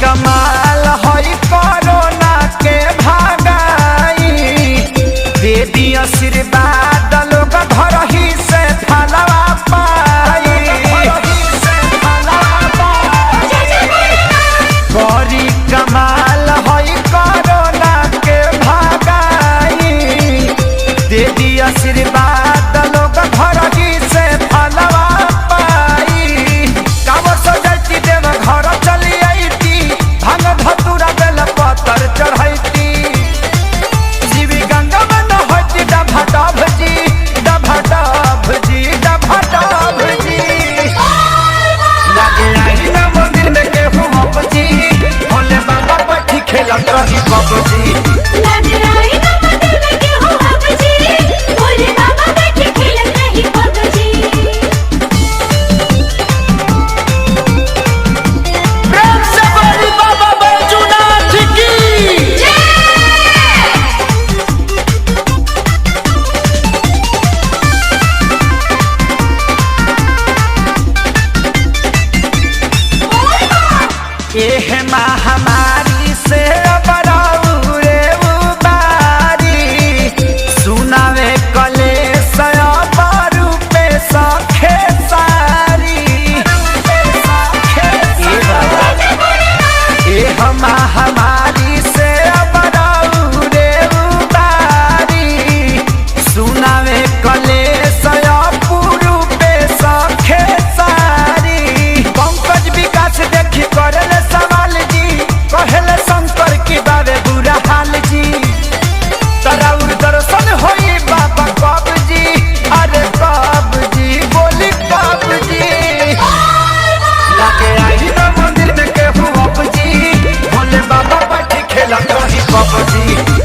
कमाल हई कोरोना के भागाई, दे दी आशीर्वाद लोग घर ही से फलवा पाई। करी कमाल हई कोरोना के भागाई, दे दी आशीर्वाद लोग घर ही से फलवा पाई। कावर सजैती देव घर चली आईती, भांग धतूरा बेल पत्तर चढ़ैती। जीवी गंगा में न होती डभाडभ जी, डभाडभ जी, डभाडभ जी। लागे आई ना मंदिर में केहू हपजी, भोले बाबा बैठी खेलत रही पबजी। लागे आई ना मंदिर में केहू हपजी, भोले बाबा बैठी खेलत रही पबजी। प्रेम से बोली बाबा बैजूनाथ की। एह महामारी से बराउरे उबारी, सुनावे कलेश बारू पे सखे सारी। एह महामारी से बराउरे उबारी, सुनावे कलेश पुरु पे सखे सारी। पंकज विकास देखी करले सवाल जी, कहले शंकर की बाबे बुरा हाल जी। तराउर दर्शन होई बाबा कब जी, अरे कब जी, बोली कब जी। लागे आई ना मंदिर में केहू हप जी, भोले बाबा बैठी खेलत रही पब जी।